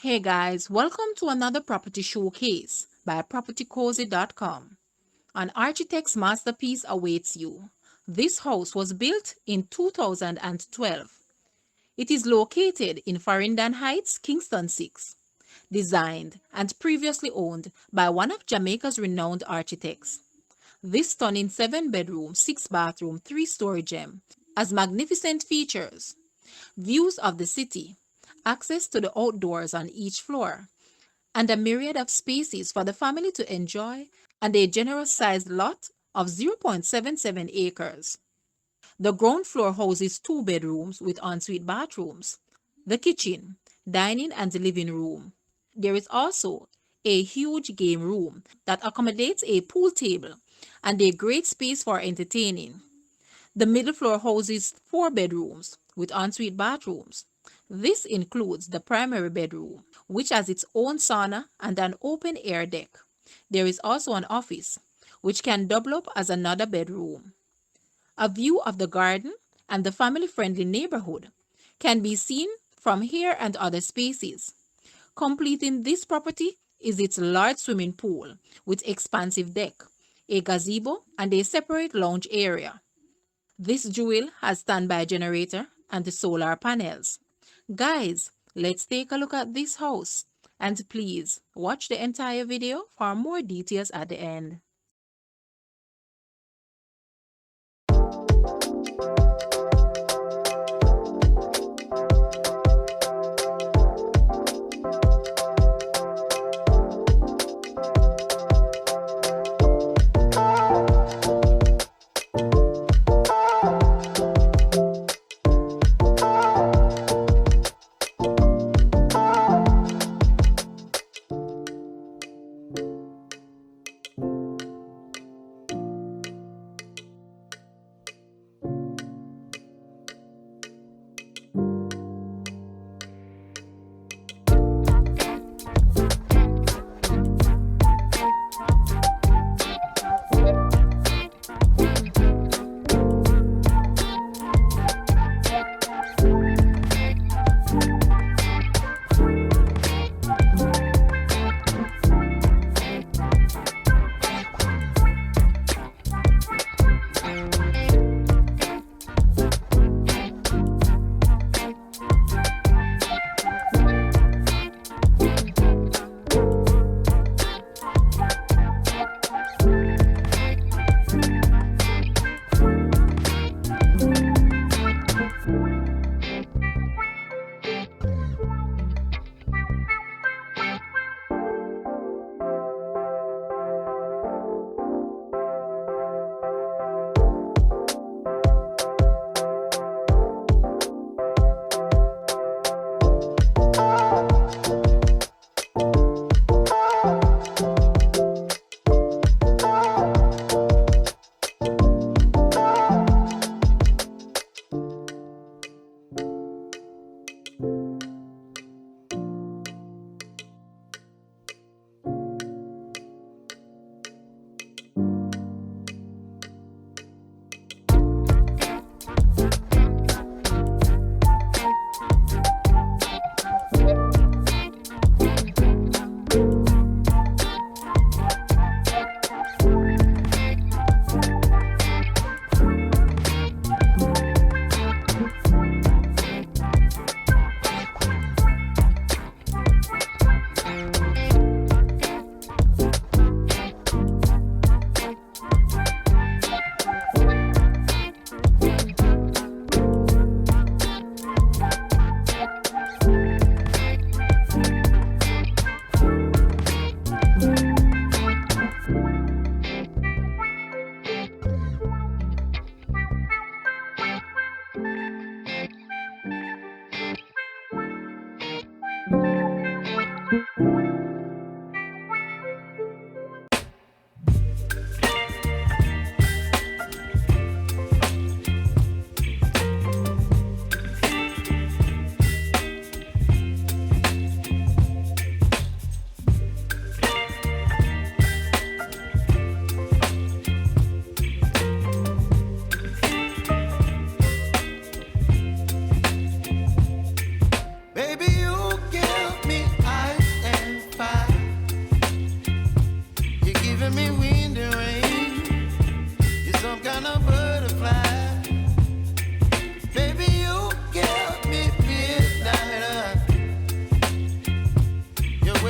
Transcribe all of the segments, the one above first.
Hey guys, welcome to another property showcase by propertycozy.com. An architect's masterpiece awaits you. This house was built in 2012. It is located in Farringdon Heights, Kingston 6. Designed and previously owned by one of Jamaica's renowned architects. This stunning 7-bedroom, 6-bathroom, 3-story gem has magnificent features, views of the city, access to the outdoors on each floor, and a myriad of spaces for the family to enjoy, and a generous sized lot of 0.77 acres. The ground floor houses 2 bedrooms with ensuite bathrooms, the kitchen, dining, and the living room. There is also a huge game room that accommodates a pool table and a great space for entertaining. The middle floor houses 4 bedrooms with ensuite bathrooms. This includes the primary bedroom, which has its own sauna and an open air deck. There is also an office, which can double up as another bedroom. A view of the garden and the family-friendly neighborhood can be seen from here and other spaces. Completing this property is its large swimming pool with expansive deck, a gazebo, and a separate lounge area. This jewel has standby generator and the solar panels. Guys, let's take a look at this house. And please watch the entire video for more details at the end.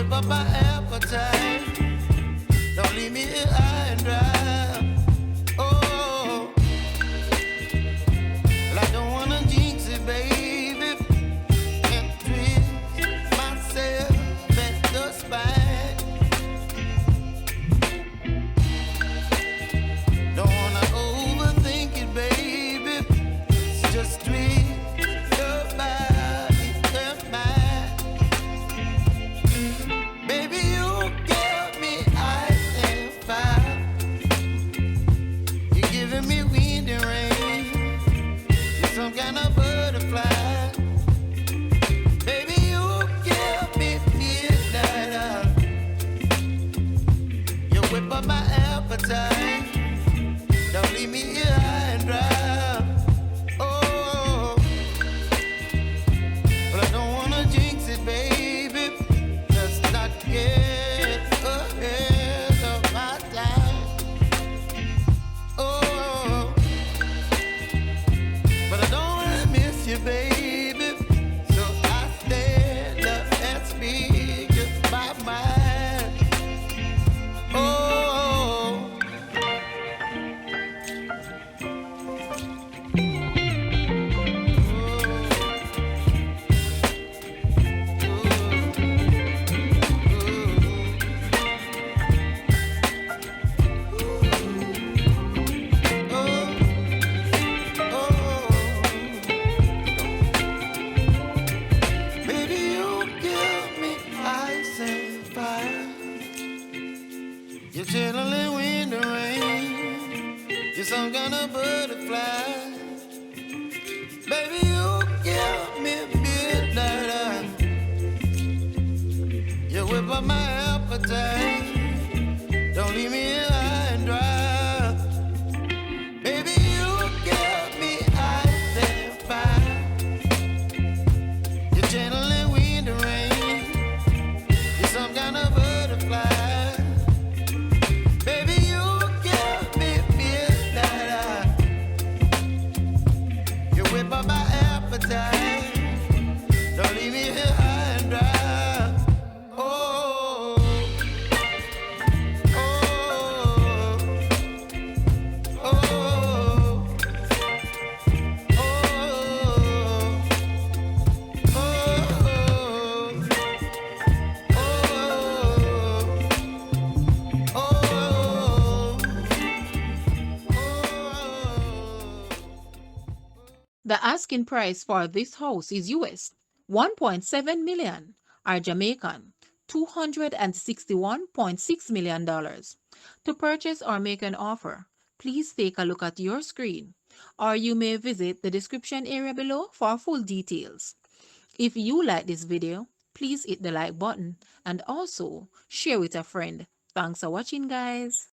whip up my appetite. Don't leave me here high and dry. Oh, well, I don't wanna jinx it, baby, and twist myself at the spine. Don't wanna overthink it, baby. It's just twist your body and mine. Baby, you give me ice and fire. You're giving me wind and rain. You're some kind of butterfly. Baby, you give me midnight. You whip up my appetite. Don't leave me here high and dry. Oh, but I don't wanna jinx it, baby. Let's not get ahead of my time. Oh, but I don't wanna miss you, baby. So I stand up and speak just my mind. Oh. Baby, you give me ice and fire. You're chilling wind and rain. You're some kind of butterfly. Baby, you give me midnight. You whip up my appetite. Don't leave me here high and dry. Baby, you give me ice and fire. You're channeling wind and rain. You're some kind of butterfly. Baby, you give me midnight. You whip up my appetite. Don't leave me here high and dry. Oh, oh, oh, oh, The asking price for this house is US 1.7 million or Jamaican $261.6 million. To purchase or make an offer, please take a look at your screen, or you may visit the description area below for full details. If you like this video, please hit the like button and also share with a friend. Thanks for watching, guys.